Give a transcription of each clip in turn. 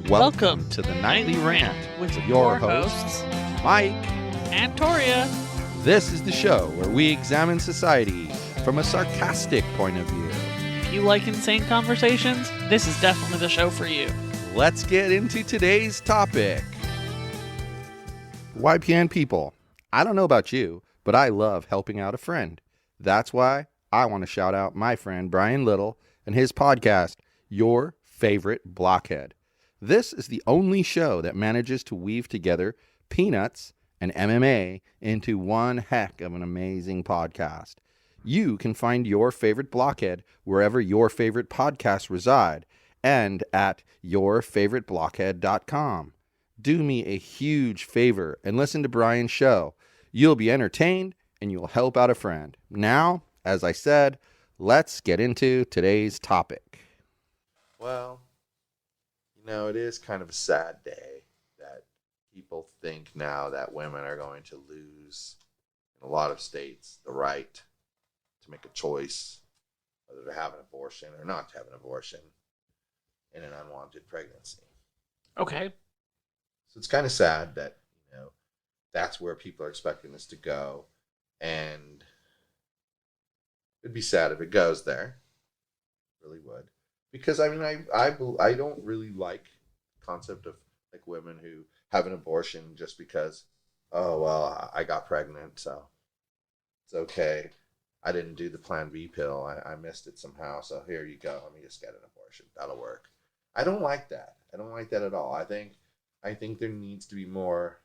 Welcome to the Nightly Rant with your hosts, Mike and Torya. This is the show where we examine society from a sarcastic point of view. If you like insane conversations, this is definitely the show for you. Let's get into today's topic. YPN people, I don't know about you, but I love helping out a friend. That's why I want to shout out my friend Brian Little and his podcast, Your Favorite Blockhead. This is the only show that manages to weave together peanuts and MMA into one heck of an amazing podcast. You can find Your Favorite Blockhead wherever your favorite podcasts reside and at yourfavoriteblockhead.com. Do me a huge favor and listen to Brian's show. You'll be entertained and you'll help out a friend. Now, as I said, let's get into today's topic. Well, it is kind of a sad day that people think now that women are going to lose, in a lot of states, the right to make a choice whether to have an abortion or not to have an abortion in an unwanted pregnancy. Okay. So it's kind of sad that, that's where people are expecting this to go. And it'd be sad if it goes there. It really would. Because, I don't really like the concept of, women who have an abortion just because, oh, well, I got pregnant, so it's okay. I didn't do the Plan B pill. I missed it somehow, so here you go. Let me just get an abortion. That'll work. I don't like that. I don't like that at all. I think there needs to be more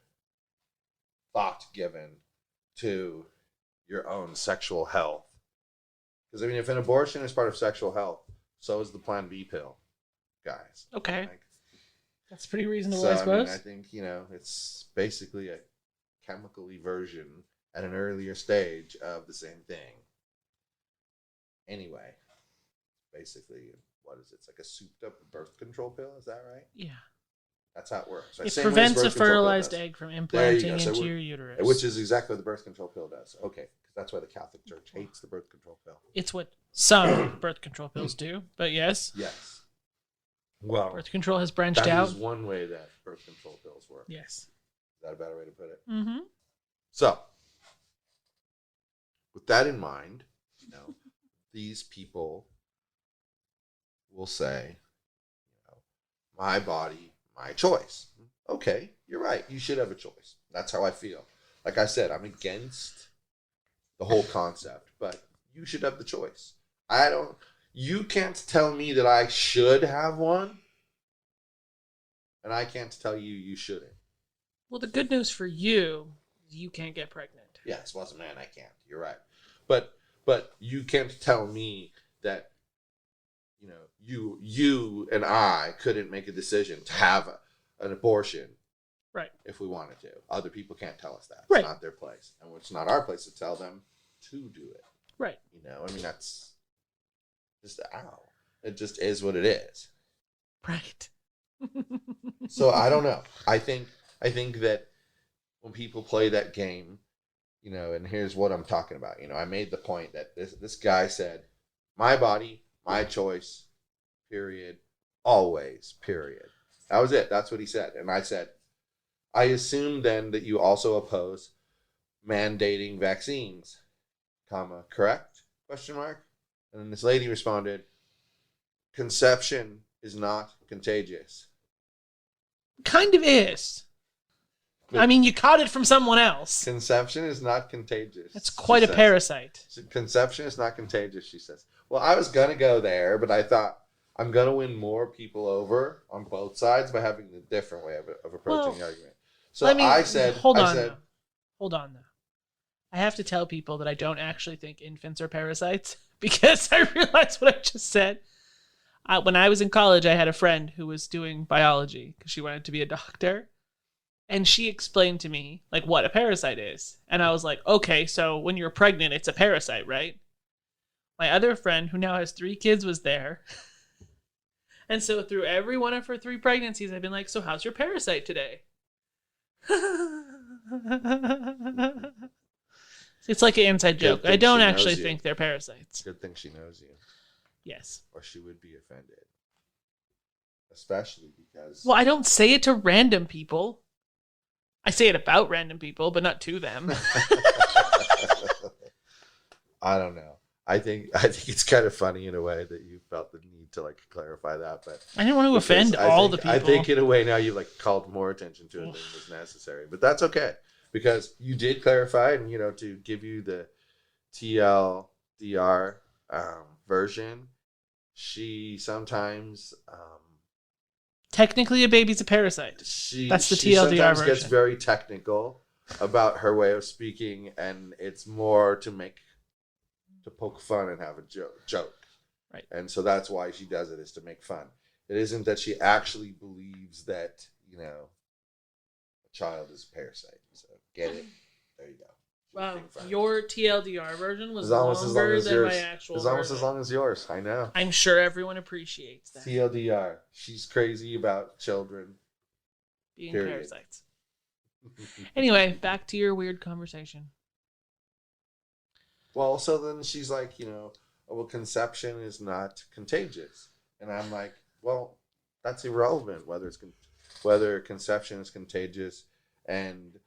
thought given to your own sexual health. Because, if an abortion is part of sexual health, so is the Plan B pill, guys. Okay. That's pretty reasonable, so, I suppose. I think, it's basically a chemical version at an earlier stage of the same thing. Anyway, basically, what is it? It's like a souped-up birth control pill, is that right? Yeah. That's how it works. Right? It prevents a fertilized egg from implanting into your uterus. Which is exactly what the birth control pill does. Okay, because that's why the Catholic Church hates the birth control pill. It's what some birth control pills do, but yes. Yes. Well, birth control has branched out. That is one way that birth control pills work. Yes. Is that a better way to put it? Mm-hmm. So, with that in mind, these people will say, my body, my choice. Okay, you're right. You should have a choice. That's how I feel. Like I said, I'm against the whole concept, but you should have the choice. You can't tell me that I should have one, and I can't tell you shouldn't. Well, the good news for you is you can't get pregnant. Yes, well, as a man, I can't. You're right. But you can't tell me that, you and I couldn't make a decision to have an abortion. Right. If we wanted to. Other people can't tell us that. Right. It's not their place. And it's not our place to tell them to do it. Right. That's just, it just is what it is. Right. So I don't know. I think that when people play that game, and here's what I'm talking about. I made the point that this guy said, my body, my choice, period, always, period. That was it. That's what he said. And I said, I assume then that you also oppose mandating vaccines, correct? Question mark. And then this lady responded, conception is not contagious. Kind of is. You caught it from someone else. Conception is not contagious. That's quite a parasite. Conception is not contagious, she says. Well, I was going to go there, but I thought I'm going to win more people over on both sides by having a different way of approaching the argument. So I said... Hold on, though. I have to tell people that I don't actually think infants are parasites because I realized what I just said. When I was in college, I had a friend who was doing biology because she wanted to be a doctor. And she explained to me, what a parasite is. And I was like, okay, so when you're pregnant, it's a parasite, right? My other friend, who now has 3 kids, was there. And so through every one of her 3 pregnancies, I've been like, so how's your parasite today? It's like an inside joke. I don't actually think they're parasites. Good thing she knows you. Yes. Or she would be offended. especially because. Well, I don't say it to random people. I say it about random people, but not to them. I don't know. I think it's kind of funny in a way that you felt the need to like clarify that, but I didn't want to offend all the people. I think in a way now you've like called more attention to it than was necessary, but that's okay because you did clarify, and to give you the TLDR version, she sometimes technically a baby's a parasite. That's the TLDR sometimes version. Gets very technical about her way of speaking, and it's more to poke fun and have a joke. Right. And so that's why she does it, is to make fun. It isn't that she actually believes that, a child is a parasite. So get it? There you go. Wow, your TLDR version was almost longer as than yours. my actual It's almost version. as long as yours. I know. I'm sure everyone appreciates that. TLDR. She's crazy about children. Being parasites. Anyway, back to your weird conversation. Well, so then she's like, well, conception is not contagious. And I'm like, well, that's irrelevant whether conception is contagious and,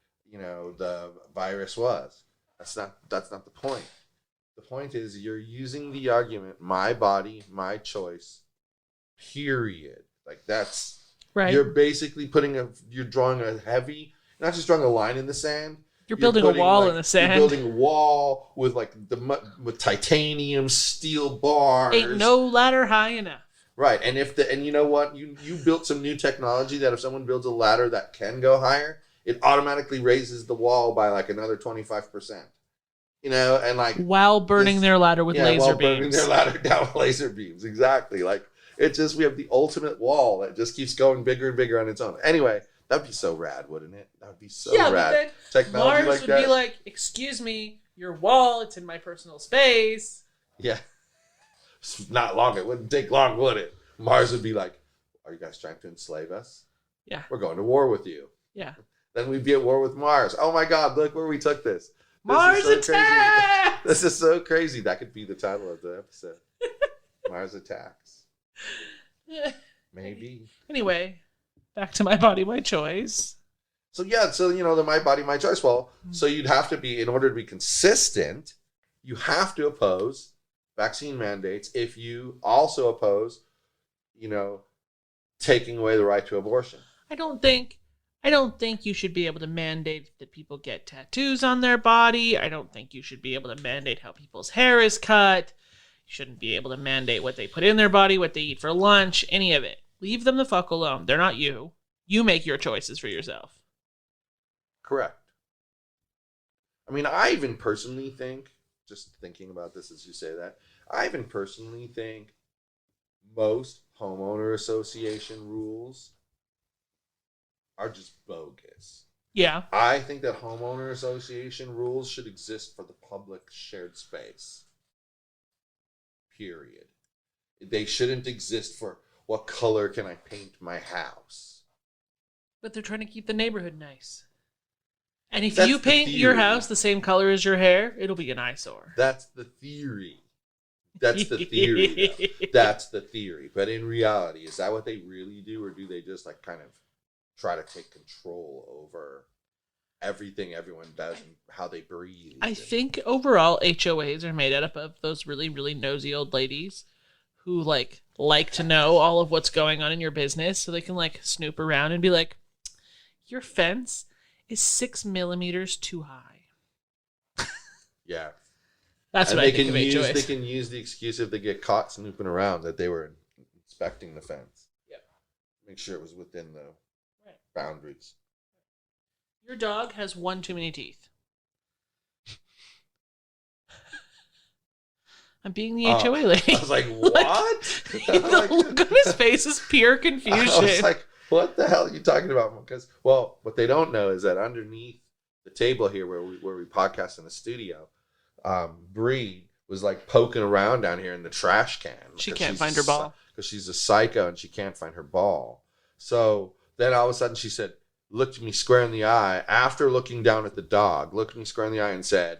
the virus was. That's not the point. The point is you're using the argument, my body, my choice, period. Like that's right. You're basically you're drawing not just drawing a line in the sand. You're building a wall in the sand. You're building a wall with with titanium steel bars. Ain't no ladder high enough. Right, and you know what? You built some new technology that if someone builds a ladder that can go higher, it automatically raises the wall by like another 25%. And like while burning their ladder with laser beams. Burning their ladder down with laser beams. Exactly. Like we have the ultimate wall that just keeps going bigger and bigger on its own. Anyway. That'd be so rad, wouldn't it? That would be so rad. But then technology Mars would be like, excuse me, your wall, it's in my personal space. Yeah. It's not long. It wouldn't take long, would it? Mars would be like, are you guys trying to enslave us? Yeah. We're going to war with you. Yeah. Then we'd be at war with Mars. Oh my God, look where we took this. Mars attacks! This is so crazy. That could be the title of the episode. Mars attacks. Maybe. Anyway. Back to my body, my choice. So the my body, my choice. Well, so you'd have to be, in order to be consistent, you have to oppose vaccine mandates if you also oppose, taking away the right to abortion. I don't think you should be able to mandate that people get tattoos on their body. I don't think you should be able to mandate how people's hair is cut. You shouldn't be able to mandate what they put in their body, what they eat for lunch, any of it. Leave them the fuck alone. They're not you. You make your choices for yourself. Correct. I mean, I even personally think, just thinking about this as you say that, I even personally think most homeowner association rules are just bogus. Yeah. I think that homeowner association rules should exist for the public shared space. Period. They shouldn't exist for what color can I paint my house? But they're trying to keep the neighborhood nice. And if you paint your house the same color as your hair, it'll be an eyesore. That's the theory. That's the theory. That's the theory. But in reality, is that what they really do? Or do they just like kind of try to take control over everything everyone does and how they breathe? I think overall HOAs are made up of those really, really nosy old ladies who like to know all of what's going on in your business so they can like snoop around and be like, your fence is 6 millimeters too high. Yeah. That's what I think of HOAs. They can use the excuse if they get caught snooping around that they were inspecting the fence. Yeah. Make sure it was within the boundaries. Your dog has one too many teeth. I'm being the HOA lady. I was like, what? The look on his face is pure confusion. I was like, what the hell are you talking about? Because, well, what they don't know is that underneath the table here where we podcast in the studio, Bree was like poking around down here in the trash can. She can't find her ball. Because she's a psycho and she can't find her ball. So then all of a sudden she said, looked me square in the eye after looking down at the dog, looked me square in the eye and said,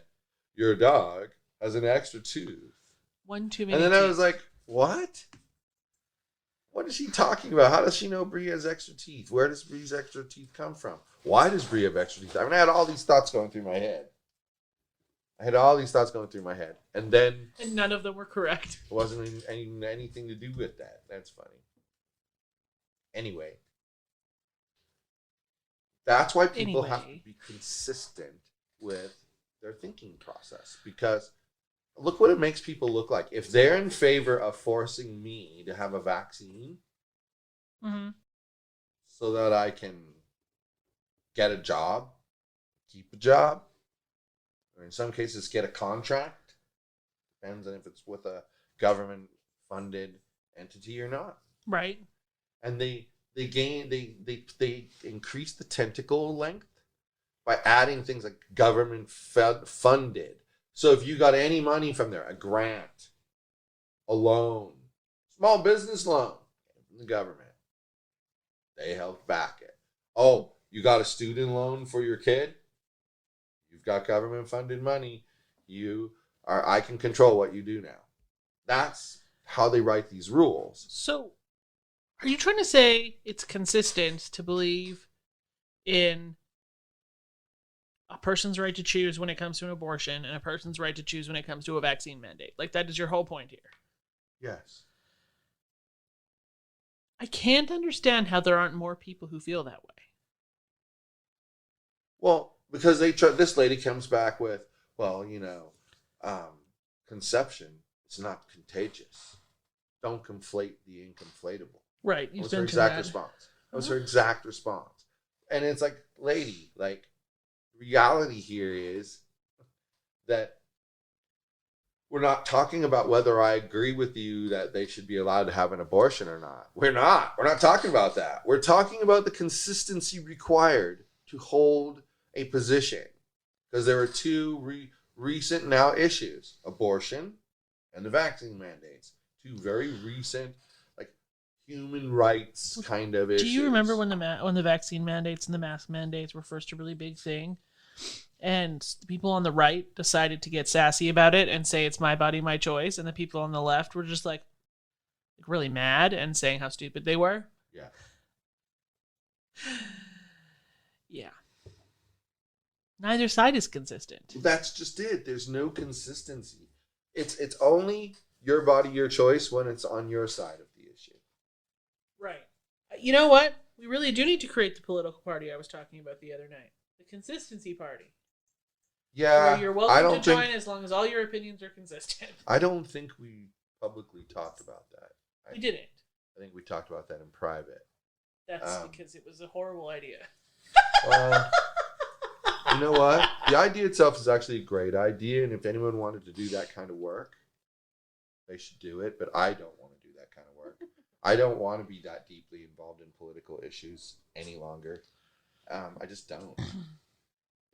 your dog has an extra tooth. One too many And then teeth. I was like, what? What is she talking about? How does she know Brie has extra teeth? Where does Brie's extra teeth come from? Why does Brie have extra teeth? I mean, I had all these thoughts going through my head. And then... And none of them were correct. It wasn't anything to do with that. That's funny. Anyway. That's why people have to be consistent with their thinking process. Because look what it makes people look like. If they're in favor of forcing me to have a vaccine so that I can get a job, keep a job, or in some cases get a contract, depends on if it's with a government-funded entity or not. Right. And they increase the tentacle length by adding things like government funded. So if you got any money from there, a grant, a loan, small business loan from the government, they help back it. Oh, you got a student loan for your kid? You've got government funded money. I can control what you do now. That's how they write these rules. So, are you trying to say it's consistent to believe in a person's right to choose when it comes to an abortion and a person's right to choose when it comes to a vaccine mandate? Like, that is your whole point here. Yes. I can't understand how there aren't more people who feel that way. Well, because this lady comes back with, well, conception is not contagious. Don't conflate the inconflatable. Right. That was her exact response. That was her exact response. And it's like, lady, like, reality here is that we're not talking about whether I agree with you that they should be allowed to have an abortion or not. We're not. We're not talking about that. We're talking about the consistency required to hold a position. Because there are two recent now issues, abortion and the vaccine mandates. Two very recent, like, human rights kind of issues. Do you remember when the vaccine mandates and the mask mandates were first a really big thing? And the people on the right decided to get sassy about it and say it's my body, my choice. And the people on the left were just like really mad and saying how stupid they were. Yeah. Yeah. Neither side is consistent. That's just it. There's no consistency. It's only your body, your choice when it's on your side of the issue. Right. You know what? We really do need to create the political party I was talking about the other night. The consistency party. Yeah. Where you're welcome to join as long as all your opinions are consistent. I don't think we publicly talked about that. We didn't. I think we talked about that in private. That's because it was a horrible idea. Well, you know what? The idea itself is actually a great idea, and if anyone wanted to do that kind of work, they should do it, but I don't want to do that kind of work. I don't want to be that deeply involved in political issues any longer. I just don't.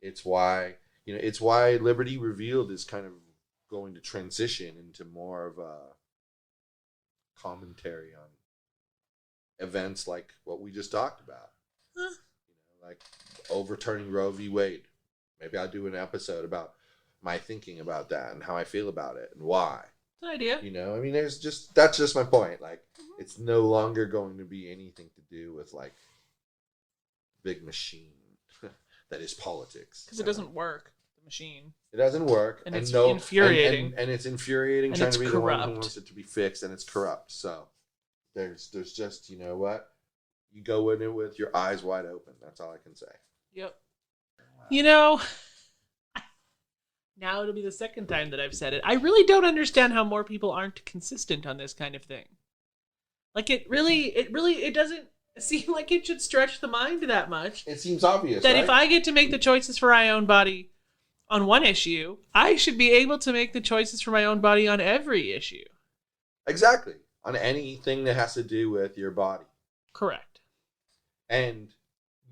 It's why Liberty Revealed is kind of going to transition into more of a commentary on events like what we just talked about. Like overturning Roe v. Wade. Maybe I'll do an episode about my thinking about that and how I feel about it and why. Good idea. I mean, that's just my point. Like, it's no longer going to be anything to do with like big machine that is politics. Because it doesn't work. The machine. It doesn't work, and it's infuriating. And it's infuriating and trying it's to be corrupt. the one who wants it to be fixed, and it's corrupt. So there's just, you know what? You go in it with your eyes wide open. That's all I can say. Yep. Now it'll be the second time that I've said it. I really don't understand how more people aren't consistent on this kind of thing. Like, it doesn't seem like it should stretch the mind that much. It seems obvious, that right? if I get to make the choices for my own body on one issue, I should be able to make the choices for my own body on every issue. Exactly. On anything that has to do with your body. Correct. And,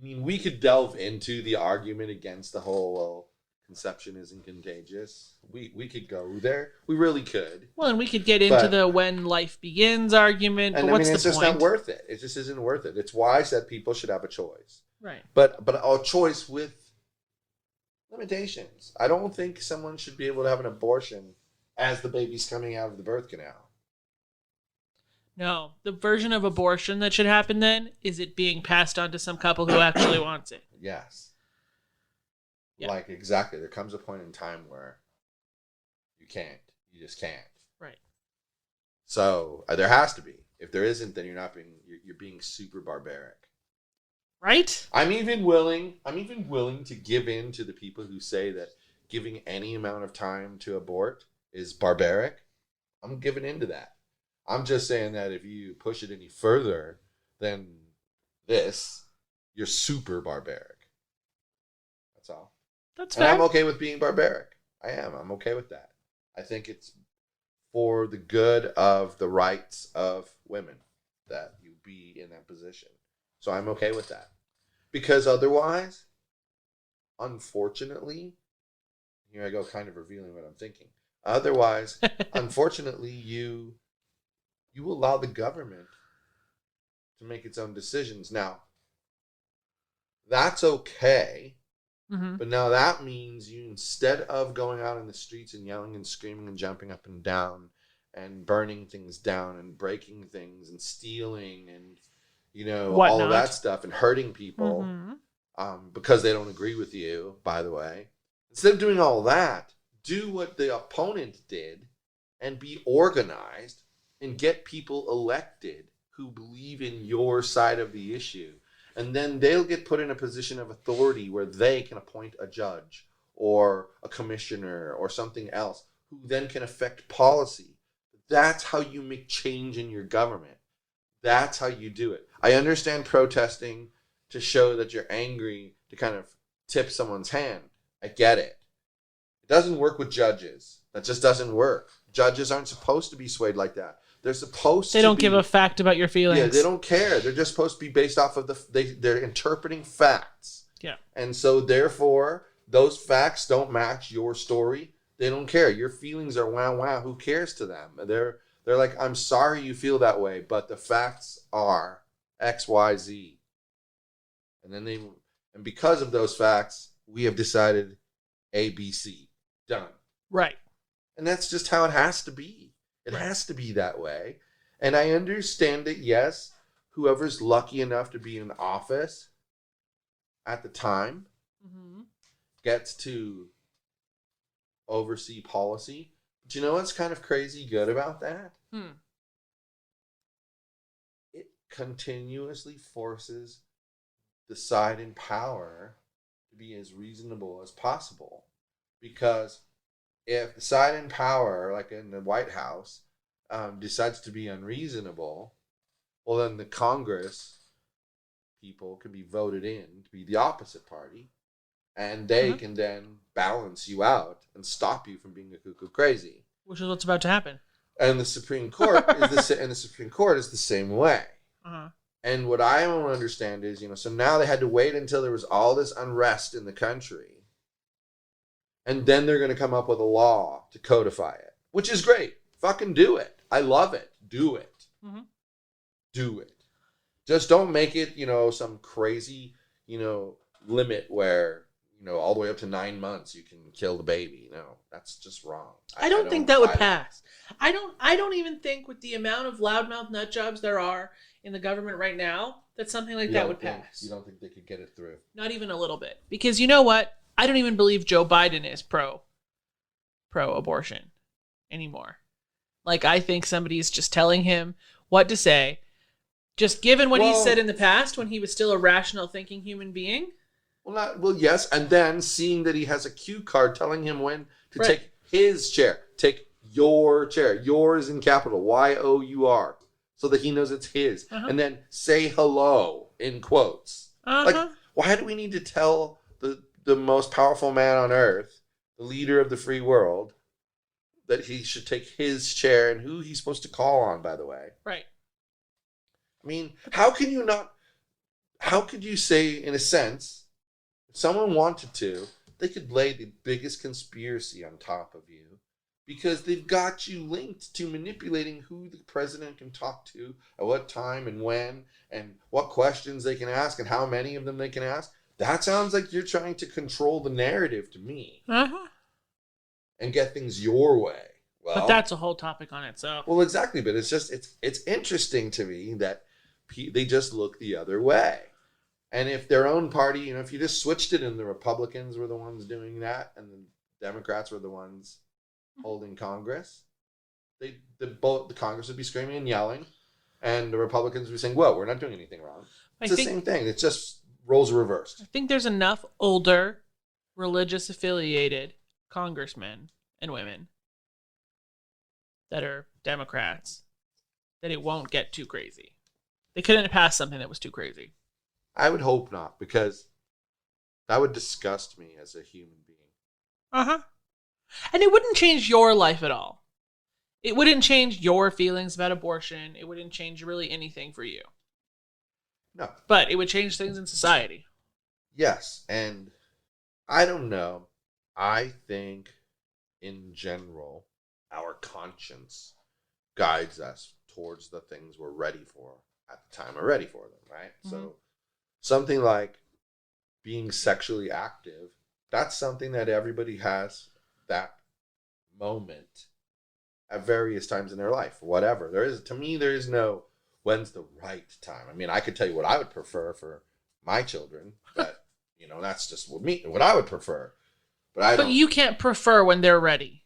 I mean, we could delve into the argument against the whole, well, conception isn't contagious. We could go there. We really could. Well, and we could get into the when life begins argument, but what's the point? It's just not worth it. It just isn't worth it. It's why I said people should have a choice. Right. But a choice with limitations. I don't think someone should be able to have an abortion as the baby's coming out of the birth canal. No, the version of abortion that should happen then is it being passed on to some couple who actually wants it. Yes. Yeah. Like, exactly. There comes a point in time where you can't. You just can't. Right. So there has to be. If there isn't, then you're being super barbaric. Right? I'm even willing to give in to the people who say that giving any amount of time to abort is barbaric. I'm giving in to that. I'm just saying that if you push it any further than this, you're super barbaric. That's all. That's and fair. I'm okay with being barbaric. I am. I'm okay with that. I think it's for the good of the rights of women that you be in that position. So I'm okay with that. Because otherwise, unfortunately, here I go kind of revealing what I'm thinking. Otherwise, unfortunately, you allow the government to make its own decisions. Now, that's okay. Mm-hmm. But now that means you, instead of going out in the streets and yelling and screaming and jumping up and down and burning things down and breaking things and stealing and, all of that stuff and hurting people because they don't agree with you, by the way. Instead of doing all that, do what the opponent did and be organized and get people elected who believe in your side of the issue. And then they'll get put in a position of authority where they can appoint a judge or a commissioner or something else who then can affect policy. That's how you make change in your government. That's how you do it. I understand protesting to show that you're angry, to kind of tip someone's hand. I get it. It doesn't work with judges. That just doesn't work. Judges aren't supposed to be swayed like that. They're supposed to They don't give a fact about your feelings. Yeah, they don't care. They're just supposed to be based off of they're interpreting facts. Yeah. And so therefore, those facts don't match your story. They don't care. Your feelings are wow. Who cares to them? They're like, I'm sorry you feel that way, but the facts are X, Y, Z. And because of those facts, we have decided A, B, C. Done. Right. And that's just how it has to be. It has to be that way. And I understand that, yes, whoever's lucky enough to be in office at the time gets to oversee policy. But you know what's kind of crazy good about that? It continuously forces the side in power to be as reasonable as possible. Because if the side in power, like in the White House, decides to be unreasonable, well, then the Congress people can be voted in to be the opposite party, and they can then balance you out and stop you from being a cuckoo crazy. Which is what's about to happen. And the Supreme Court is the same way. And what I don't understand is, so now they had to wait until there was all this unrest in the country. And then they're going to come up with a law to codify it, which is great. Fucking do it. I love it. Do it. Do it. Just don't make it, some crazy, limit where, all the way up to 9 months you can kill the baby. No, that's just wrong. I don't think that would pass. I don't even think with the amount of loudmouth nut jobs there are in the government right now that something like that would pass. You don't think they could get it through? Not even a little bit. Because you know what? I don't even believe Joe Biden is pro-abortion anymore. Like, I think somebody's just telling him what to say. Just given what he said in the past when he was still a rational thinking human being. Well, yes. And then seeing that he has a cue card telling him when to take his chair. Take your chair. Yours in capital. YOUR. So that he knows it's his. And then say hello in quotes. Like, why do we need to tell the most powerful man on earth, the leader of the free world, that he should take his chair and who he's supposed to call on, by the way? Right. I mean, how could you say, in a sense, if someone wanted to, they could lay the biggest conspiracy on top of you because they've got you linked to manipulating who the president can talk to at what time and when and what questions they can ask and how many of them they can ask. That sounds like you're trying to control the narrative to me and get things your way. But that's a whole topic on it. So well, exactly. But it's interesting to me that they just look the other way. And if their own party, if you just switched it and the Republicans were the ones doing that and the Democrats were the ones holding Congress, the Congress would be screaming and yelling, and the Republicans would be saying, "Whoa, we're not doing anything wrong." It's the same thing. It's just roles reversed. I think there's enough older, religious affiliated congressmen and women that are Democrats that it won't get too crazy. They couldn't pass something that was too crazy. I would hope not, because that would disgust me as a human being. Uh-huh. And it wouldn't change your life at all. It wouldn't change your feelings about abortion. It wouldn't change really anything for you. No. But it would change things in society. Yes, and I don't know. I think, in general, our conscience guides us towards the things we're ready for at the time we're ready for them, right? Mm-hmm. So something like being sexually active, that's something that everybody has that moment at various times in their life, whatever. To me, there is no when's the right time. I mean, I could tell you what I would prefer for my children, but that's just what I would prefer. But you can't prefer when they're ready.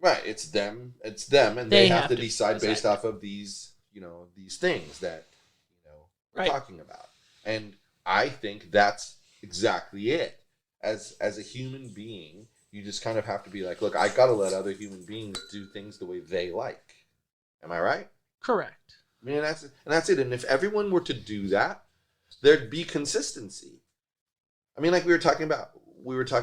Right, it's them, and they have to decide based off of these, these things that we're talking about. And I think that's exactly it. As a human being, you just kind of have to be like, look, I got to let other human beings do things the way they like. Am I right? Correct. I mean, that's it. And if everyone were to do that, there'd be consistency. I mean, like we were talking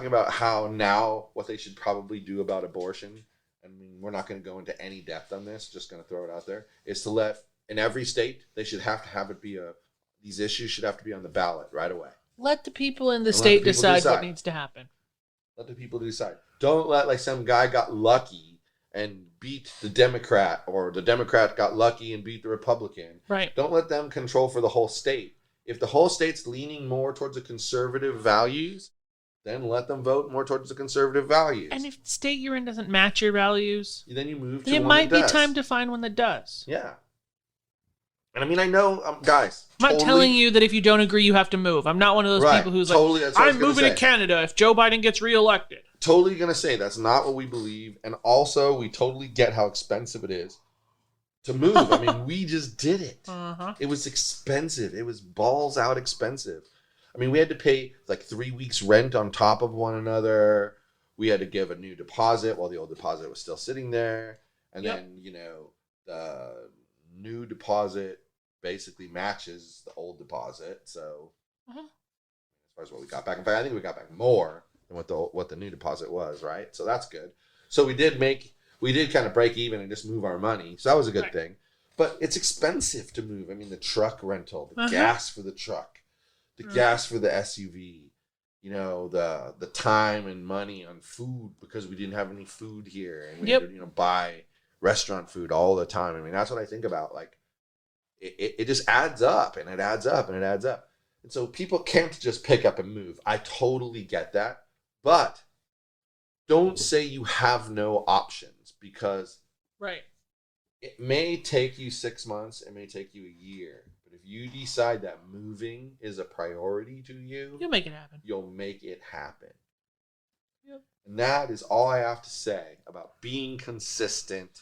about how now what they should probably do about abortion. I mean, we're not going to go into any depth on this. Just going to throw it out there. Is to let in every state they should have to have it be these issues should have to be on the ballot right away. Let the people in the state decide what needs to happen. Let the people decide. Don't let like some guy got lucky and beat the Democrat, or the Democrat got lucky and beat the Republican. Right. Don't let them control for the whole state. If the whole state's leaning more towards the conservative values, then let them vote more towards the conservative values. And if the state you're in doesn't match your values, then you move to then it might be time to find one that does. Yeah. And I mean, I know, guys. I'm not telling you that if you don't agree, you have to move. I'm not one of those people who's like, I'm moving to Canada if Joe Biden gets reelected. Totally going to say that's not what we believe. And also, we totally get how expensive it is to move. I mean, we just did it. Uh-huh. It was expensive. It was balls out expensive. I mean, we had to pay like 3 weeks rent on top of one another. We had to give a new deposit while the old deposit was still sitting there. And then, the new deposit basically matches the old deposit. So as far as what we got back, in fact, I think we got back more than what the new deposit was, right? So that's good. So we did kind of break even and just move our money. So that was a good thing. But it's expensive to move. I mean, the truck rental, the gas for the truck, the gas for the SUV, the time and money on food because we didn't have any food here, and we had to, buy restaurant food all the time. I mean, that's what I think about. Like, it just adds up, and it adds up, and it adds up. And so people can't just pick up and move. I totally get that. But don't say you have no options, because it may take you 6 months, it may take you a year. But if you decide that moving is a priority to you, you'll make it happen. You'll make it happen. Yep. And that is all I have to say about being consistent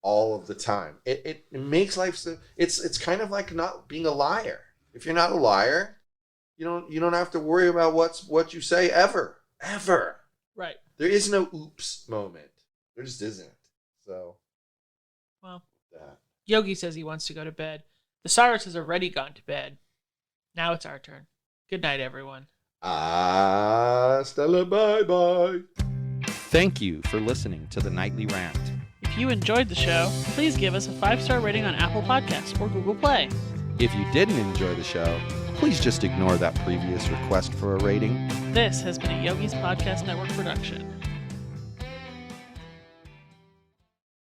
all of the time. It makes life so it's kind of like not being a liar. If you're not a liar, you don't have to worry about what you say ever. Right. There is no oops moment. There just isn't. So, well, Yogi says he wants to go to bed. The Cyrus has already gone to bed. Now it's our turn. Good night, everyone. Stella, bye-bye. Thank you for listening to the Nightly Rant. If you enjoyed the show, please give us a 5-star rating on Apple Podcasts or Google Play. If you didn't enjoy the show, please just ignore that previous request for a rating. This has been a Yogi's Podcast Network production.